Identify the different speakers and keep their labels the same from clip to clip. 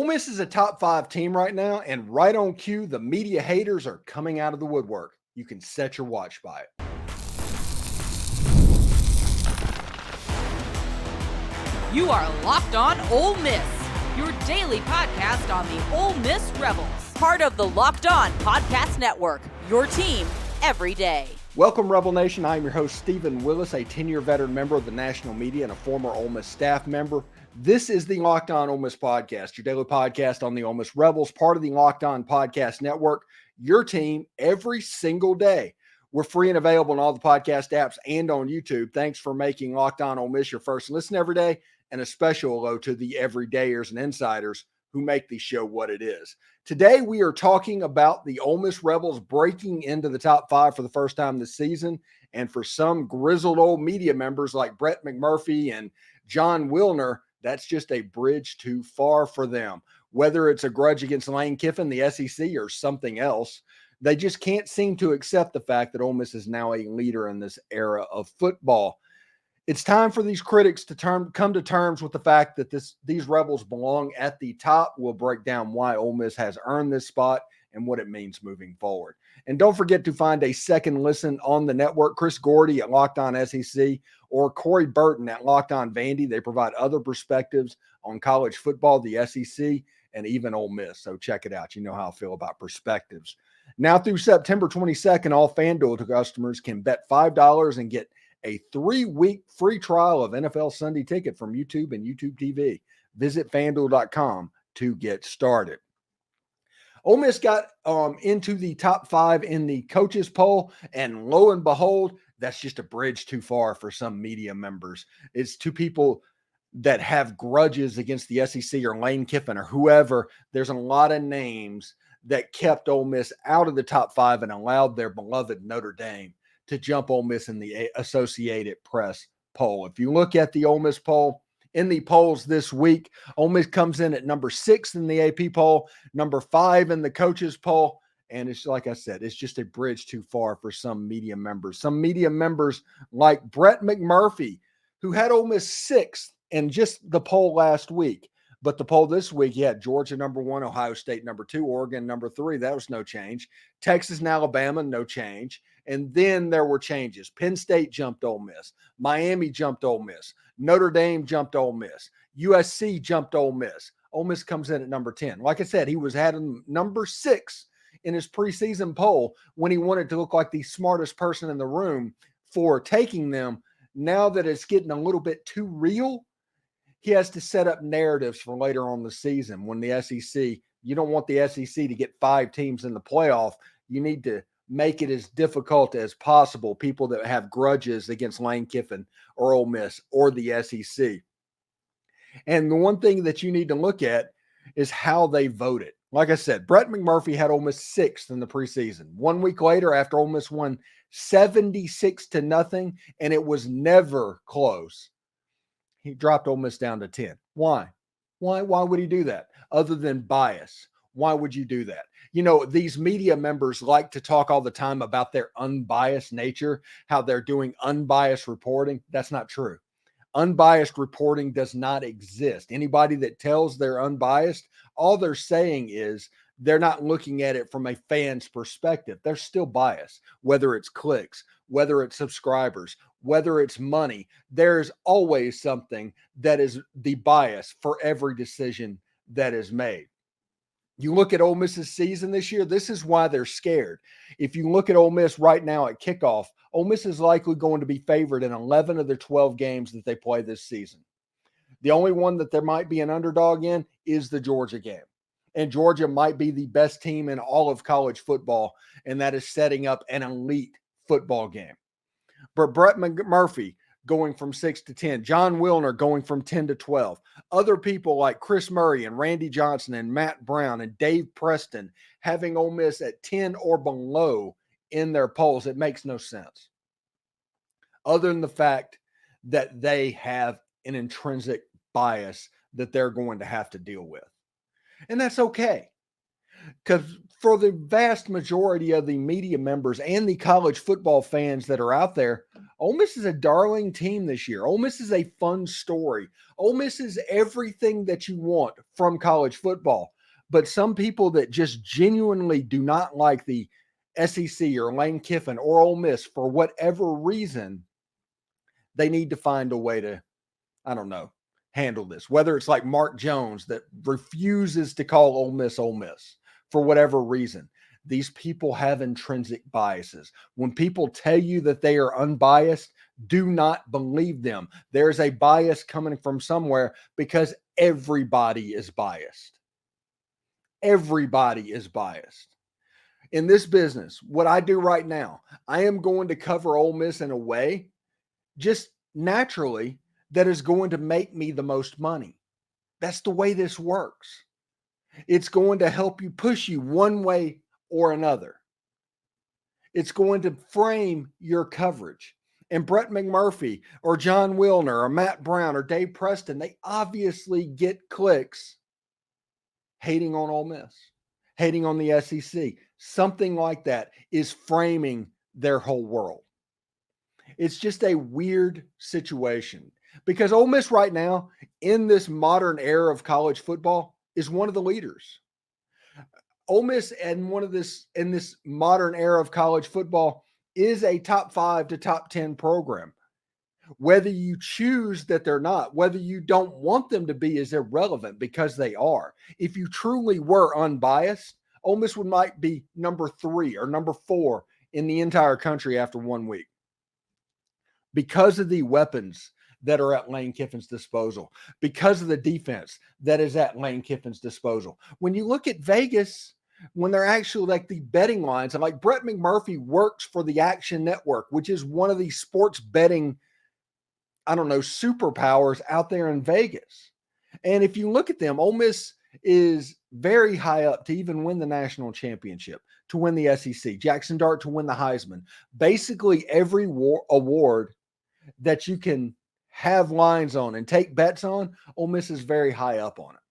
Speaker 1: Ole Miss is a top 5 team right now, and right on cue, the media haters are coming out of the woodwork. You can set your watch by it.
Speaker 2: You are Locked On Ole Miss, your daily podcast on the Ole Miss Rebels, part of the Locked On Podcast Network, your team every day.
Speaker 1: Welcome, Rebel Nation. I am your host, Steven Willis, a 10-year veteran member of the national media and a former Ole Miss staff member. This is the Locked On Ole Miss podcast, your daily podcast on the Ole Miss Rebels, part of the Locked On Podcast Network, your team every single day. We're free and available on all the podcast apps and on YouTube. Thanks for making Locked On Ole Miss your first listen every day, and a special hello to the everydayers and insiders who make the show what it is. Today, we are talking about the Ole Miss Rebels breaking into the top 5 for the first time this season. And for some grizzled old media members like Brett McMurphy and John Wilner, that's just a bridge too far for them. Whether it's a grudge against Lane Kiffin, the SEC, or something else, they just can't seem to accept the fact that Ole Miss is now a leader in this era of football. It's time for these critics to come to terms with the fact that these Rebels belong at the top. We'll break down why Ole Miss has earned this spot and what it means moving forward. And don't forget to find a second listen on the network. Chris Gordy at Locked On SEC or Corey Burton at Locked On Vandy. They provide other perspectives on college football, the SEC, and even Ole Miss. So check it out. You know how I feel about perspectives. Now through September 22nd, all FanDuel customers can bet $5 and get a 3-week free trial of NFL Sunday Ticket from YouTube and YouTube TV. Visit FanDuel.com to get started. Ole Miss got into the top 5 in the coaches poll, and lo and behold, that's just a bridge too far for some media members. It's two people that have grudges against the SEC or Lane Kiffin or whoever. There's a lot of names that kept Ole Miss out of the top 5 and allowed their beloved Notre Dame to jump Ole Miss in the Associated Press poll. If you look at the Ole Miss poll, in the polls this week, Ole Miss comes in at number 6 in the AP poll, number 5 in the coaches poll, and it's like I said, it's just a bridge too far for some media members. Some media members like Brett McMurphy, who had Ole Miss 6th in just the poll last week. But the poll this week, you had Georgia number 1, Ohio State number 2, Oregon number 3. That was no change. Texas and Alabama, no change. And then there were changes. Penn State jumped Ole Miss. Miami jumped Ole Miss. Notre Dame jumped Ole Miss. USC jumped Ole Miss. Ole Miss comes in at number 10. Like I said, he had him number 6 in his preseason poll when he wanted to look like the smartest person in the room for taking them. Now that it's getting a little bit too real, he has to set up narratives for later on the season when the SEC, you don't want the SEC to get 5 teams in the playoff. You need to make it as difficult as possible, people that have grudges against Lane Kiffin or Ole Miss or the SEC. And the one thing that you need to look at is how they voted. Like I said, Brett McMurphy had Ole Miss 6th in the preseason. 1 week later, after Ole Miss won 76-0, and it was never close, he dropped Ole Miss down to 10. Why? Why would he do that? Other than bias. Why would you do that? You know, these media members like to talk all the time about their unbiased nature, how they're doing unbiased reporting. That's not true. Unbiased reporting does not exist. Anybody that tells they're unbiased, all they're saying is they're not looking at it from a fan's perspective. They're still biased, whether it's clicks, whether it's subscribers, whether it's money. There's always something that is the bias for every decision that is made. You look at Ole Miss's season this year, this is why they're scared. If you look at Ole Miss right now at kickoff, Ole Miss is likely going to be favored in 11 of their 12 games that they play this season. The only one that there might be an underdog in is the Georgia game. And Georgia might be the best team in all of college football, and that is setting up an elite football game. But Brett McMurphy going from 6 to 10, John Wilner going from 10 to 12, other people like Chris Murray and Randy Johnson and Matt Brown and Dave Preston having Ole Miss at 10 or below in their polls, it makes no sense. Other than the fact that they have an intrinsic bias that they're going to have to deal with. And that's okay. Because for the vast majority of the media members and the college football fans that are out there, Ole Miss is a darling team this year. Ole Miss is a fun story. Ole Miss is everything that you want from college football. But some people that just genuinely do not like the SEC or Lane Kiffin or Ole Miss for whatever reason, they need to find a way to, I don't know, handle this. Whether it's like Mark Jones that refuses to call Ole Miss for whatever reason. These people have intrinsic biases. When people tell you that they are unbiased, do not believe them. There's a bias coming from somewhere because everybody is biased. Everybody is biased. In this business, what I do right now, I am going to cover Ole Miss in a way just naturally that is going to make me the most money. That's the way this works. It's going to help you push you one way or another. It's going to frame your coverage. And Brett McMurphy or John Wilner or Matt Brown or Dave Preston, they obviously get clicks hating on Ole Miss, hating on the SEC. Something like that is framing their whole world. It's just a weird situation because Ole Miss right now in this modern era of college football is one of the leaders. Ole Miss in this modern era of college football is a top 5 to top 10 program. Whether you choose that they're not, whether you don't want them to be is irrelevant because they are. If you truly were unbiased, Ole Miss might be number 3 or number 4 in the entire country after 1 week because of the weapons that are at Lane Kiffin's disposal, because of the defense that is at Lane Kiffin's disposal. When you look at Vegas, when they're actually like the betting lines, and like Brett McMurphy works for the Action Network, which is one of the sports betting, superpowers out there in Vegas. And if you look at them, Ole Miss is very high up to even win the national championship, to win the SEC, Jackson Dart to win the Heisman. Basically every award that you can have lines on and take bets on, Ole Miss is very high up on it.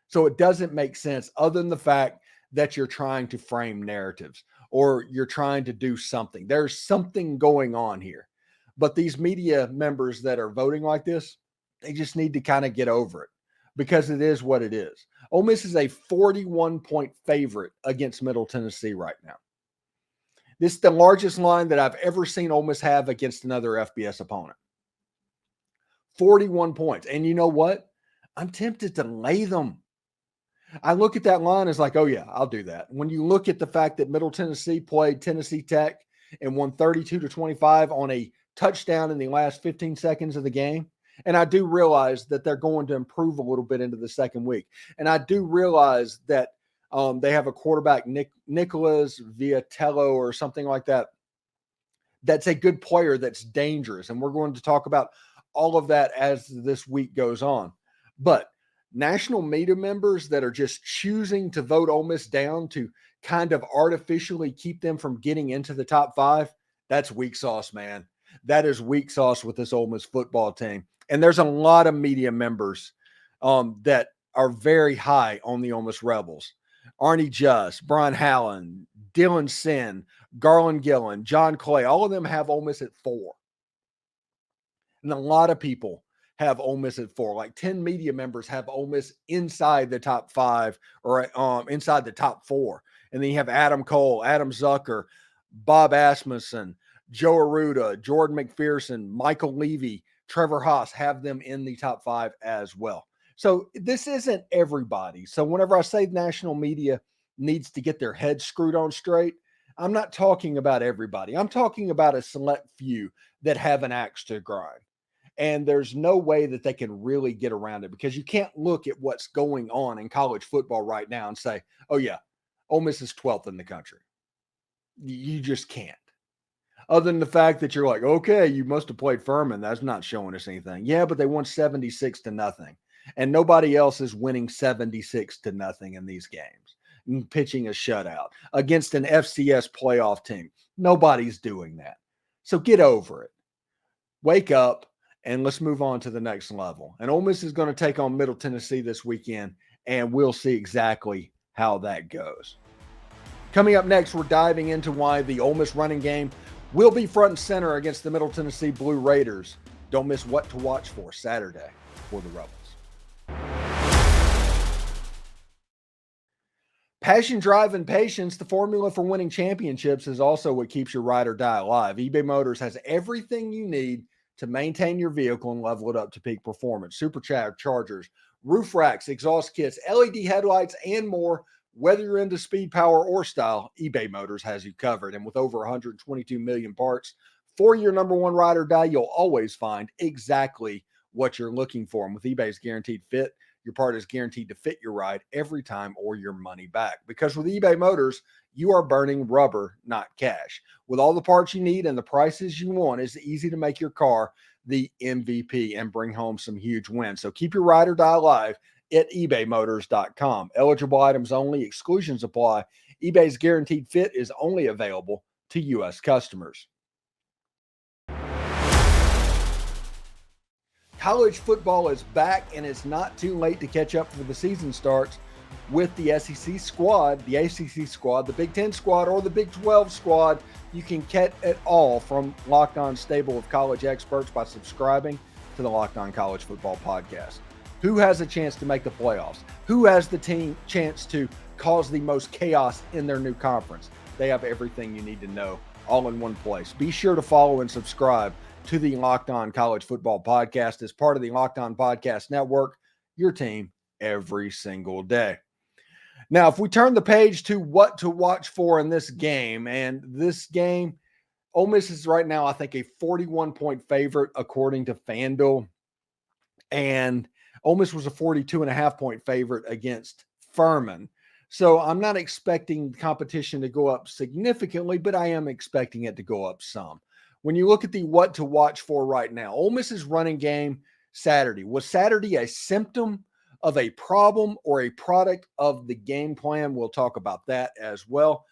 Speaker 1: So it doesn't make sense other than the fact that you're trying to frame narratives or you're trying to do something. There's something going on here. But these media members that are voting like this, they just need to kind of get over it because it is what it is. Ole Miss is a 41-point favorite against Middle Tennessee right now. This is the largest line that I've ever seen Ole Miss have against another FBS opponent. 41 points. And you know what? I'm tempted to lay them. I look at that line as like, oh yeah, I'll do that. When you look at the fact that Middle Tennessee played Tennessee Tech and won 32-25 on a touchdown in the last 15 seconds of the game. And I do realize that they're going to improve a little bit into the second week. And I do realize that they have a quarterback, Nicholas Viatello or something like that. That's a good player that's dangerous. And we're going to talk about all of that as this week goes on. But national media members that are just choosing to vote Ole Miss down to kind of artificially keep them from getting into the top 5, that's weak sauce, man. That is weak sauce with this Ole Miss football team. And there's a lot of media members that are very high on the Ole Miss Rebels. Arnie Just, Brian Hallen, Dylan Sin, Garland Gillen, John Clay, all of them have Ole Miss at 4. And a lot of people have Ole Miss at 4. Like 10 media members have Ole Miss inside the top 5 or inside the top 4. And then you have Adam Cole, Adam Zucker, Bob Asmussen, Joe Arruda, Jordan McPherson, Michael Levy, Trevor Haas have them in the top 5 as well. So this isn't everybody. So whenever I say national media needs to get their heads screwed on straight, I'm not talking about everybody. I'm talking about a select few that have an axe to grind. And there's no way that they can really get around it because you can't look at what's going on in college football right now and say, oh yeah, Ole Miss is 12th in the country. You just can't. Other than the fact that you're like, okay, you must have played Furman. That's not showing us anything. Yeah, but they won 76-0. And nobody else is winning 76-0 in these games and pitching a shutout against an FCS playoff team. Nobody's doing that. So get over it. Wake up and let's move on to the next level. And Ole Miss is going to take on Middle Tennessee this weekend, and we'll see exactly how that goes. Coming up next, we're diving into why the Ole Miss running game will be front and center against the Middle Tennessee Blue Raiders. Don't miss what to watch for Saturday for the Rebels. Passion, drive, and patience, the formula for winning championships, is also what keeps your ride or die alive. eBay Motors has everything you need to maintain your vehicle and level it up to peak performance. Superchargers, roof racks, exhaust kits, LED headlights, and more. Whether you're into speed, power, or style, eBay Motors has you covered. And with over 122 million parts for your number one ride or die, you'll always find exactly what you're looking for. And with eBay's guaranteed fit, your part is guaranteed to fit your ride every time or your money back. Because with eBay Motors, you are burning rubber, not cash. With all the parts you need and the prices you want, it's easy to make your car the MVP and bring home some huge wins. So keep your ride or die alive at ebaymotors.com. Eligible items only, exclusions apply. eBay's guaranteed fit is only available to U.S. customers. College football is back, and it's not too late to catch up before the season starts with the SEC squad, the ACC squad, the Big Ten squad, or the Big 12 squad. You can get it all from Locked On stable of college experts by subscribing to the Locked On College Football Podcast. Who has a chance to make the playoffs? Who has the chance to cause the most chaos in their new conference? They have everything you need to know all in one place. Be sure to follow and subscribe to the Locked On College Football Podcast as part of the Locked On Podcast Network, your team every single day. Now, if we turn the page to what to watch for in this game, and this game, Ole Miss is right now, I think, a 41-point favorite according to FanDuel, and Ole Miss was a 42.5-point favorite against Furman. So I'm not expecting competition to go up significantly, but I am expecting it to go up some. When you look at the what to watch for right now, Ole Miss's running game Saturday. Was Saturday a symptom of a problem or a product of the game plan? We'll talk about that as well.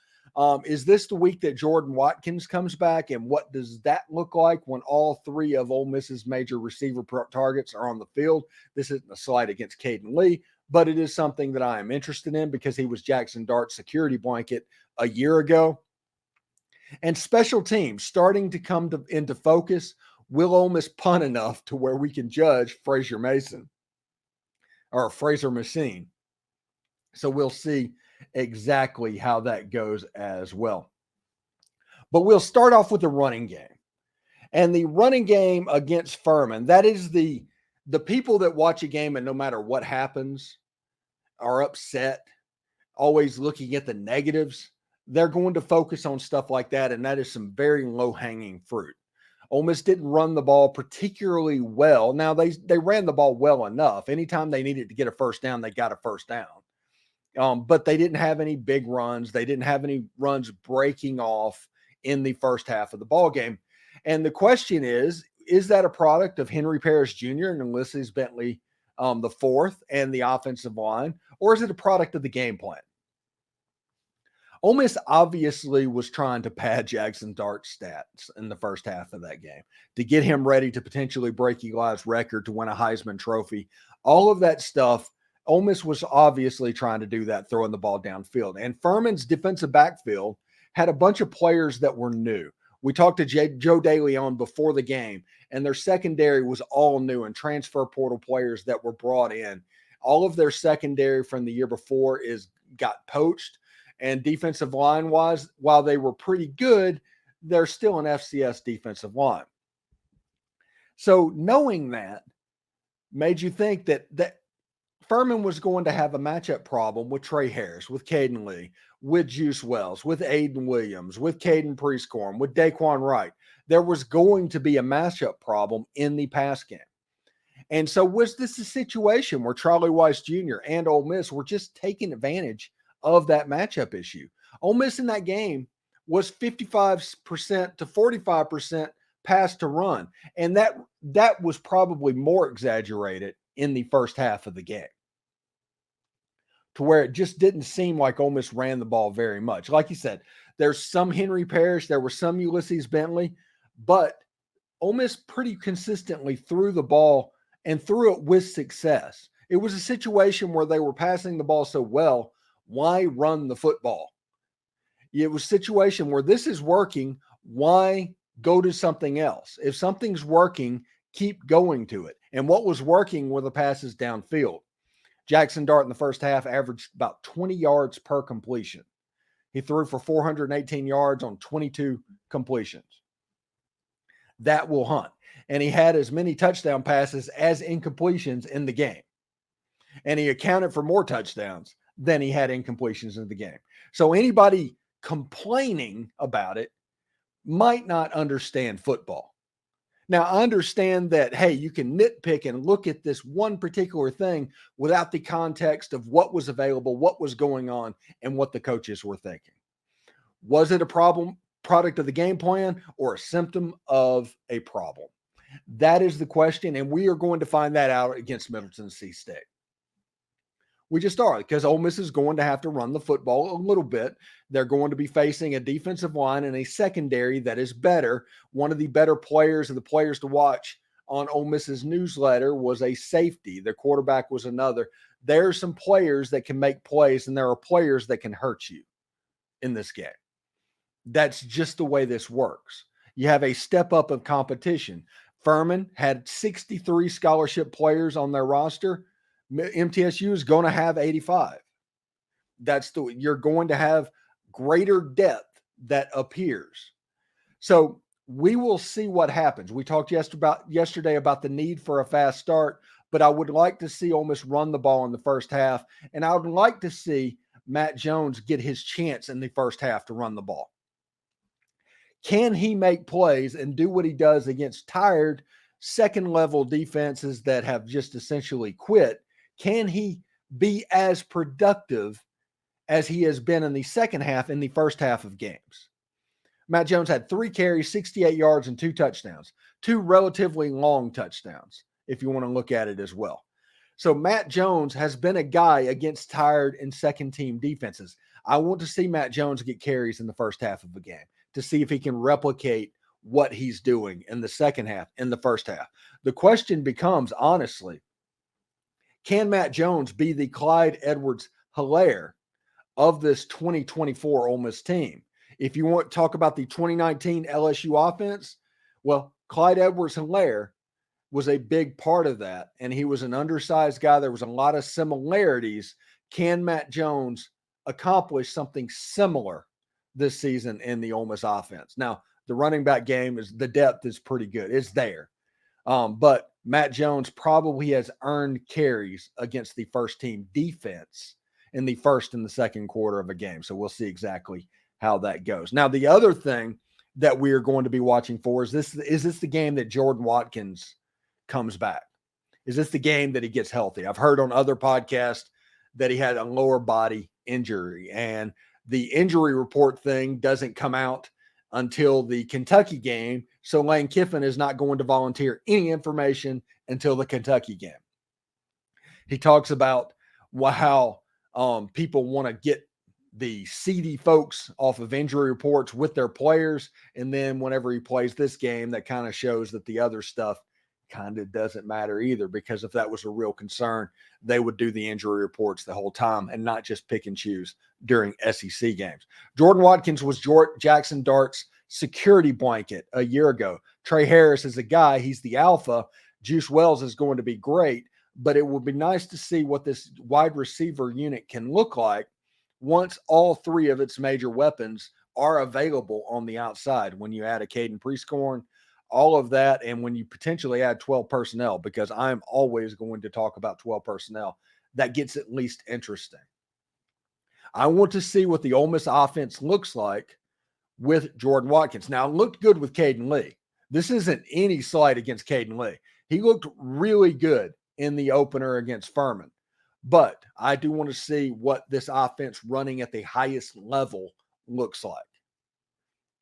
Speaker 1: Is this the week that Jordan Watkins comes back, and what does that look like when all three of Ole Miss's major receiver targets are on the field? This isn't a slight against Caden Lee, but it is something that I am interested in because he was Jackson Dart's security blanket a year ago. And special teams starting to come into focus. Will Ole Miss punt enough to where we can judge Fraser Machine? So we'll see exactly how that goes as well. But we'll start off with the running game. And the running game against Furman, that is the people that watch a game and no matter what happens are upset, always looking at the negatives. They're going to focus on stuff like that, and that is some very low-hanging fruit. Ole Miss didn't run the ball particularly well. Now, they ran the ball well enough. Anytime they needed to get a first down, they got a first down. But they didn't have any big runs. They didn't have any runs breaking off in the first half of the ball game. And the question is that a product of Henry Parrish Jr. and Ulysses Bentley the fourth and the offensive line, or is it a product of the game plan? Ole Miss obviously was trying to pad Jackson Dart's stats in the first half of that game to get him ready to potentially break Eli's record to win a Heisman Trophy. All of that stuff, Ole Miss was obviously trying to do that, throwing the ball downfield. And Furman's defensive backfield had a bunch of players that were new. We talked to Joe DeLeon before the game, and their secondary was all new and transfer portal players that were brought in. All of their secondary from the year before got poached. And defensive line-wise, while they were pretty good, they're still an FCS defensive line. So knowing that made you think that Furman was going to have a matchup problem with Trey Harris, with Caden Lee, with Juice Wells, with Aiden Williams, with Caden Prieskorn, with Daquan Wright. There was going to be a matchup problem in the pass game. And so was this a situation where Charlie Weiss Jr. and Ole Miss were just taking advantage of that matchup issue? Ole Miss in that game was 55% to 45% pass to run. And that was probably more exaggerated in the first half of the game, to where it just didn't seem like Ole Miss ran the ball very much. Like you said, there's some Henry Parrish, there was some Ulysses Bentley, but Ole Miss pretty consistently threw the ball and threw it with success. It was a situation where they were passing the ball so well. Why run the football? It was a situation where this is working. Why go to something else? If something's working, keep going to it. And what was working were the passes downfield. Jackson Dart in the first half averaged about 20 yards per completion. He threw for 418 yards on 22 completions. That will hunt. And he had as many touchdown passes as incompletions in the game. And he accounted for more touchdowns than he had incompletions in the game. So anybody complaining about it might not understand football. Now, I understand that, hey, you can nitpick and look at this one particular thing without the context of what was available, what was going on, and what the coaches were thinking. Was it a product of the game plan, or a symptom of a problem? That is the question, and we are going to find that out against Middle Tennessee State. We just are, because Ole Miss is going to have to run the football a little bit. They're going to be facing a defensive line and a secondary that is better. One of the better players and the players to watch on Ole Miss's newsletter was a safety. The quarterback was another. There are some players that can make plays, and there are players that can hurt you in this game. That's just the way this works. You have a step up of competition. Furman had 63 scholarship players on their roster. MTSU is going to have 85. You're going to have greater depth that appears. So we will see what happens. We talked yesterday about the need for a fast start, but I would like to see Ole Miss run the ball in the first half, and I would like to see Matt Jones get his chance in the first half to run the ball. Can he make plays and do what he does against tired second-level defenses that have just essentially quit? Can he be as productive as he has been in the second half in the first half of games? Matt Jones had 3 carries, 68 yards, and 2 touchdowns. 2 relatively long touchdowns, if you want to look at it as well. So Matt Jones has been a guy against tired and second-team defenses. I want to see Matt Jones get carries in the first half of the game to see if he can replicate what he's doing in the second half, in the first half. The question becomes, honestly, can Matt Jones be the Clyde Edwards-Helaire of this 2024 Ole Miss team? If you want to talk about the 2019 LSU offense, well, Clyde Edwards-Helaire was a big part of that, and he was an undersized guy. There was a lot of similarities. Can Matt Jones accomplish something similar this season in the Ole Miss offense? Now, the running back game the depth is pretty good. It's there. But Matt Jones probably has earned carries against the first team defense in the first and the second quarter of a game. So we'll see exactly how that goes. Now, the other thing that we are going to be watching for is this the game that Jordan Watkins comes back? Is this the game that he gets healthy? I've heard on other podcasts that he had a lower body injury, and the injury report thing doesn't come out until the Kentucky game. So Lane Kiffin is not going to volunteer any information until the Kentucky game. He talks about how people want to get the seedy folks off of injury reports with their players. And then whenever he plays this game, that kind of shows that the other stuff kind of doesn't matter either, because if that was a real concern, they would do the injury reports the whole time and not just pick and choose during SEC games. Jordan Watkins was Jackson Dart's security blanket a year ago. Trey Harris is a guy, he's the alpha. Juice Wells is going to be great, but it would be nice to see what this wide receiver unit can look like once all 3 of its major weapons are available on the outside. When you add a Caden Prescorn, all of that, and when you potentially add 12 personnel, because I'm always going to talk about 12 personnel, that gets at least interesting. I want to see what the Ole Miss offense looks like with Jordan Watkins. Now, it looked good with Caden Lee. This isn't any slight against Caden Lee. He looked really good in the opener against Furman. But I do want to see what this offense running at the highest level looks like.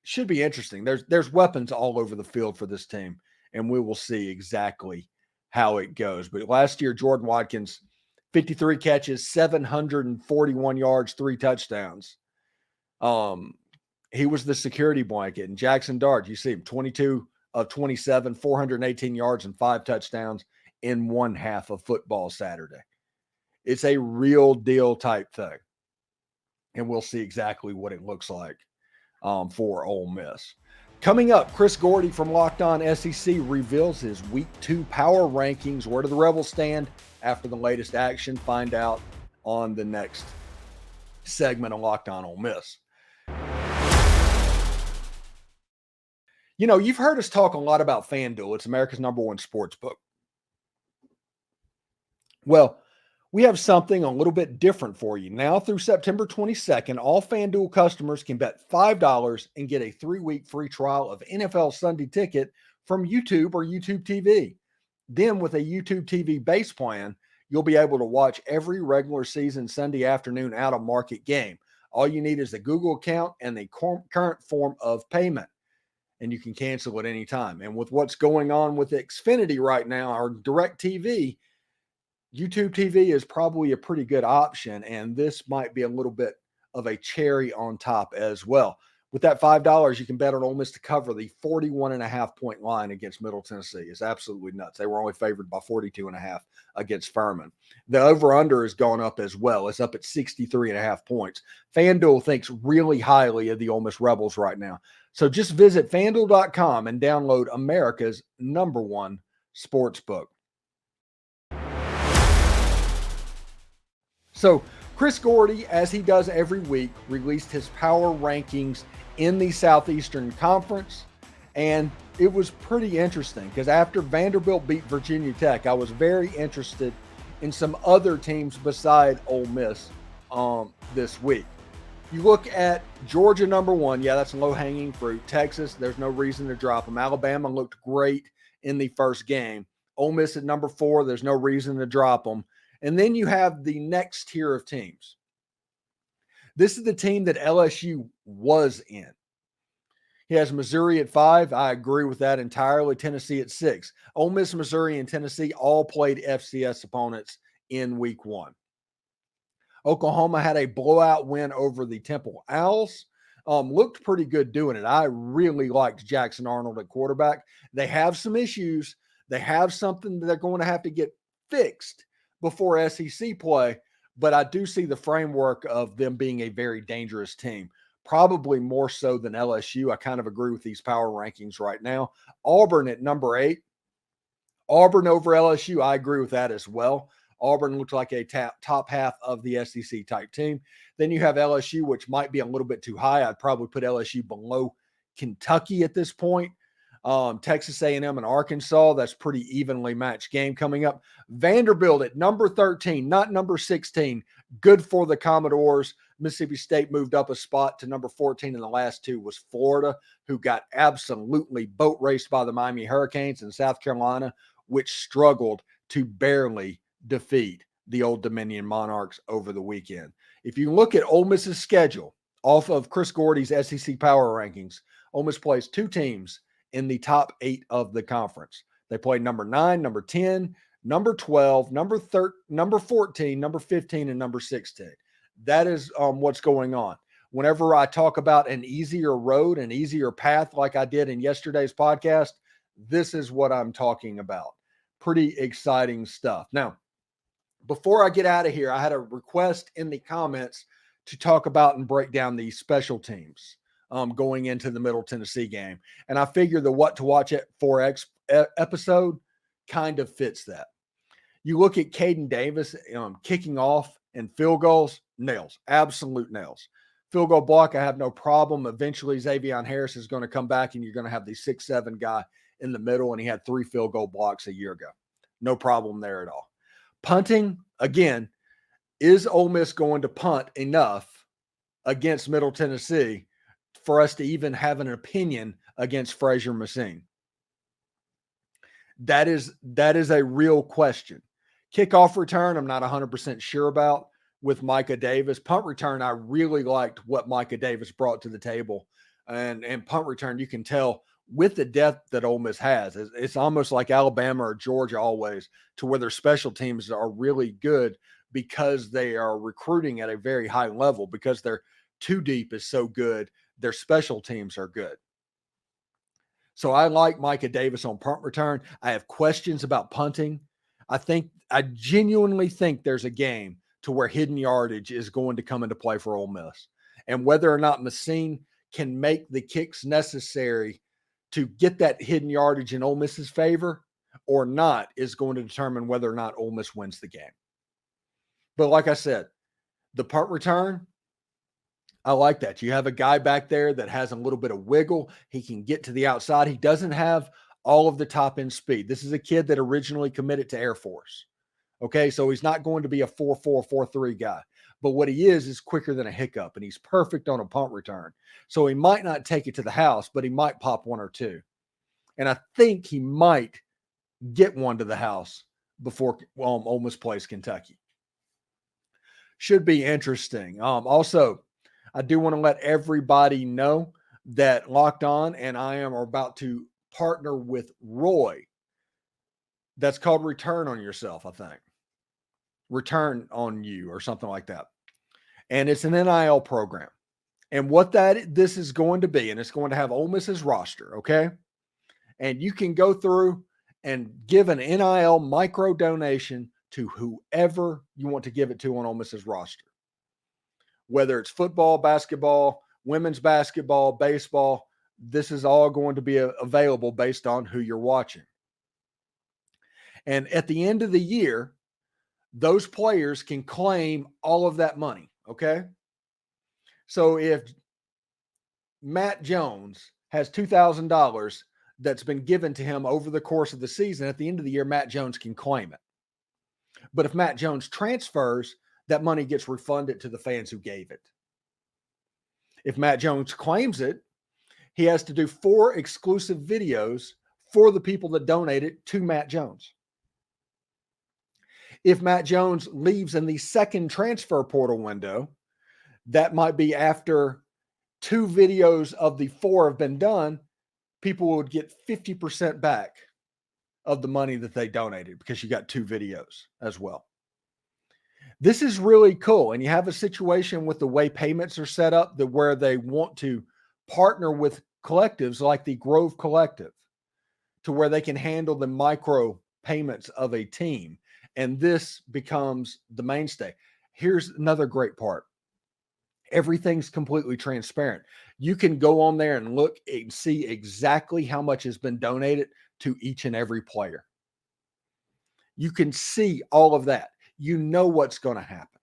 Speaker 1: Should be interesting. There's weapons all over the field for this team, and we will see exactly how it goes. But last year, Jordan Watkins, 53 catches, 741 yards, 3 touchdowns. He was the security blanket. And Jackson Dart, you see him, 22 of 27, 418 yards and 5 touchdowns in one half of football Saturday. It's a real deal type thing. And we'll see exactly what it looks like for Ole Miss. Coming up, Chris Gordy from Locked On SEC reveals his Week 2 power rankings. Where do the Rebels stand after the latest action? Find out on the next segment of Locked On Ole Miss. You know, you've heard us talk a lot about FanDuel. It's America's #1 sports book. Well, we have something a little bit different for you. Now through September 22nd, all FanDuel customers can bet $5 and get a 3-week free trial of NFL Sunday Ticket from YouTube or YouTube TV. Then with a YouTube TV base plan, you'll be able to watch every regular season Sunday afternoon out-of-market game. All you need is a Google account and the current form of payment, and you can cancel at any time. And with what's going on with Xfinity right now, or DirecTV, YouTube TV is probably a pretty good option, and this might be a little bit of a cherry on top as well. With that $5, you can bet on Ole Miss to cover the 41.5-point line against Middle Tennessee. It's absolutely nuts. They were only favored by 42.5 against Furman. The over-under has gone up as well. It's up at 63.5 points. FanDuel thinks really highly of the Ole Miss Rebels right now. So just visit FanDuel.com and download America's #1 sports book. So Chris Gordy, as he does every week, released his power rankings in the Southeastern Conference. And it was pretty interesting because after Vanderbilt beat Virginia Tech, I was very interested in some other teams beside Ole Miss this week. You look at Georgia #1. Yeah, that's low-hanging fruit. Texas, there's no reason to drop them. Alabama looked great in the first game. Ole Miss at #4, there's no reason to drop them. And then you have the next tier of teams. This is the team that LSU was in. He has Missouri at 5. I agree with that entirely. Tennessee at 6. Ole Miss, Missouri, and Tennessee all played FCS opponents in Week 1. Oklahoma had a blowout win over the Temple Owls. Looked pretty good doing it. I really liked Jackson Arnold at quarterback. They have some issues. They have something that they're going to have to get fixed before SEC play, but I do see the framework of them being a very dangerous team, probably more so than LSU. I kind of agree with these power rankings right now. Auburn at #8. Auburn over LSU, I agree with that as well. Auburn looks like a top half of the SEC type team. Then you have LSU, which might be a little bit too high. I'd probably put LSU below Kentucky at this point. Texas A&M and Arkansas, that's pretty evenly matched game coming up. Vanderbilt at #13, not #16. Good for the Commodores. Mississippi State moved up a spot to #14, and the last two was Florida, who got absolutely boat raced by the Miami Hurricanes, and South Carolina, which struggled to barely defeat the Old Dominion Monarchs over the weekend. If you look at Ole Miss's schedule off of Chris Gordy's SEC power rankings, Ole Miss plays 2 teams in the top 8 of the conference. They play #9, #10, #12, #14, #15, and #16. That is what's going on. Whenever I talk about an easier road, an easier path, like I did in yesterday's podcast, this is what I'm talking about. Pretty exciting stuff. Now, before I get out of here, I had a request in the comments to talk about and break down the special teams going into the Middle Tennessee game. And I figure the What to Watch at 4X episode kind of fits that. You look at Caden Davis kicking off and field goals, nails, absolute nails. Field goal block, I have no problem. Eventually, Xavion Harris is going to come back, and you're going to have the 6'7" guy in the middle, and he had 3 field goal blocks a year ago. No problem there at all. Punting, again, is Ole Miss going to punt enough against Middle Tennessee for us to even have an opinion against Frazier Messine? That is a real question. Kickoff return, I'm not 100% sure about with Micah Davis. Punt return, I really liked what Micah Davis brought to the table. And punt return, you can tell with the depth that Ole Miss has, it's almost like Alabama or Georgia always, to where their special teams are really good because they are recruiting at a very high level, because their 2 deep is so good. Their special teams are good. So I like Micah Davis on punt return. I have questions about punting. I genuinely think there's a game to where hidden yardage is going to come into play for Ole Miss. And whether or not Messine can make the kicks necessary to get that hidden yardage in Ole Miss's favor or not is going to determine whether or not Ole Miss wins the game. But like I said, the punt return, I like that. You have a guy back there that has a little bit of wiggle. He can get to the outside. He doesn't have all of the top end speed. This is a kid that originally committed to Air Force. Okay, so he's not going to be a 4.4, 4.3 guy. But what he is quicker than a hiccup, and he's perfect on a punt return. So he might not take it to the house, but he might pop one or two. And I think he might get one to the house before Ole Miss plays Kentucky. Should be interesting. Also, I do want to let everybody know that Locked On and I are about to partner with Roy. That's called Return on Yourself, I think. Return on You or something like that. And it's an NIL program. And what this is going to be, and it's going to have Ole Miss's roster, okay? And you can go through and give an NIL micro donation to whoever you want to give it to on Ole Miss's roster. Whether it's football, basketball, women's basketball, baseball, this is all going to be available based on who you're watching. And at the end of the year, those players can claim all of that money, okay? So if Matt Jones has $2,000 that's been given to him over the course of the season, at the end of the year, Matt Jones can claim it. But if Matt Jones transfers, that money gets refunded to the fans who gave it. If Matt Jones claims it, he has to do 4 exclusive videos for the people that donated to Matt Jones. If Matt Jones leaves in the second transfer portal window, that might be after 2 videos of the 4 have been done, people would get 50% back of the money that they donated because you got 2 videos as well. This is really cool. And you have a situation with the way payments are set up that where they want to partner with collectives like the Grove Collective to where they can handle the micro payments of a team. And this becomes the mainstay. Here's another great part. Everything's completely transparent. You can go on there and look and see exactly how much has been donated to each and every player. You can see all of that. You know what's going to happen.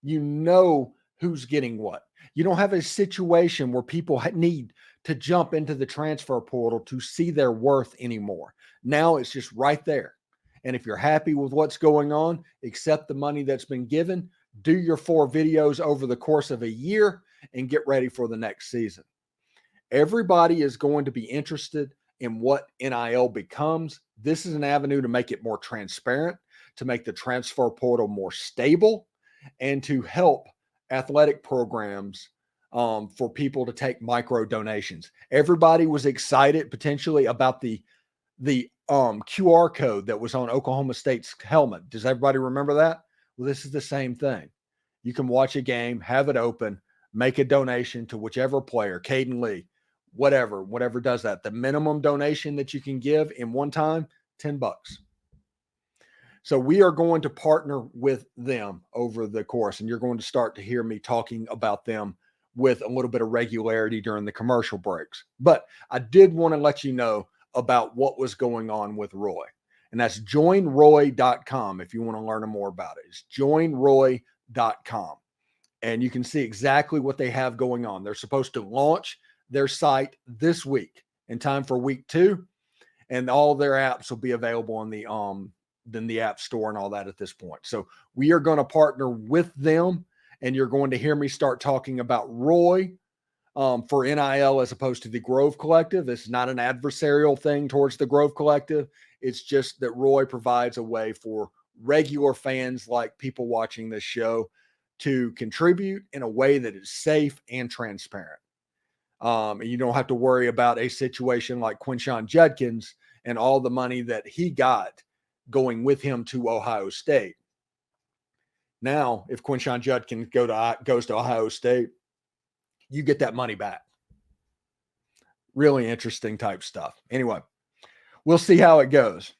Speaker 1: You know who's getting what. You don't have a situation where people need to jump into the transfer portal to see their worth anymore. Now it's just right there. And if you're happy with what's going on, accept the money that's been given, do your 4 videos over the course of a year, and get ready for the next season. Everybody is going to be interested in what NIL becomes. This is an avenue to make it more transparent, to make the transfer portal more stable, and to help athletic programs for people to take micro donations. Everybody was excited potentially about the QR code that was on Oklahoma State's helmet. Does everybody remember that? Well, this is the same thing. You can watch a game, have it open, make a donation to whichever player, Caden Lee, whatever does that. The minimum donation that you can give in one time, $10. So we are going to partner with them over the course, and you're going to start to hear me talking about them with a little bit of regularity during the commercial breaks. But I did want to let you know about what was going on with Roy. And that's joinroy.com if you want to learn more about it. It's joinroy.com. And you can see exactly what they have going on. They're supposed to launch their site this week in time for week 2. And all their apps will be available in the App Store and all that at this point. So we are going to partner with them, and you're going to hear me start talking about Roy for NIL as opposed to the Grove Collective. It's not an adversarial thing towards the Grove Collective. It's just that Roy provides a way for regular fans like people watching this show to contribute in a way that is safe and transparent. And you don't have to worry about a situation like Quinshon Judkins and all the money that he got going with him to Ohio State. Now, if Quinshon Judkins goes to Ohio State, you get that money back. Really interesting type stuff. Anyway, we'll see how it goes.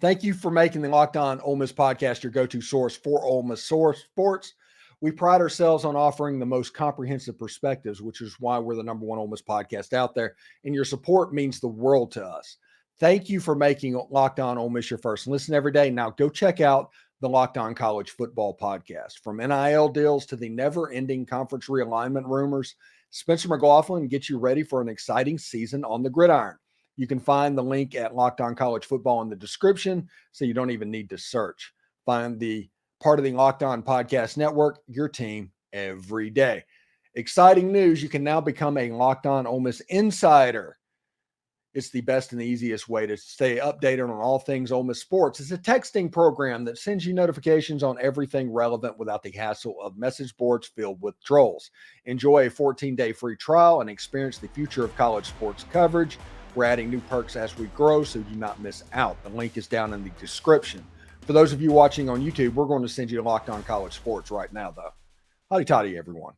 Speaker 1: Thank you for making the Locked On Ole Miss podcast your go-to source for Ole Miss sports. We pride ourselves on offering the most comprehensive perspectives, which is why we're the number one Ole Miss podcast out there. And your support means the world to us. Thank you for making Locked On Ole Miss your first listen every day. Now go check out the Locked On College Football podcast. From NIL deals to the never-ending conference realignment rumors, Spencer McLaughlin gets you ready for an exciting season on the gridiron. You can find the link at Locked On College Football in the description, so you don't even need to search. Find the part of the Locked On Podcast Network, your team every day. Exciting news, you can now become a Locked On Ole Miss insider. It's the best and the easiest way to stay updated on all things Ole Miss sports. It's a texting program that sends you notifications on everything relevant without the hassle of message boards filled with trolls. Enjoy a 14-day free trial and experience the future of college sports coverage. We're adding new perks as we grow, so do not miss out. The link is down in the description. For those of you watching on YouTube, we're going to send you to Locked On College Sports right now, though. Howdy toddy, everyone.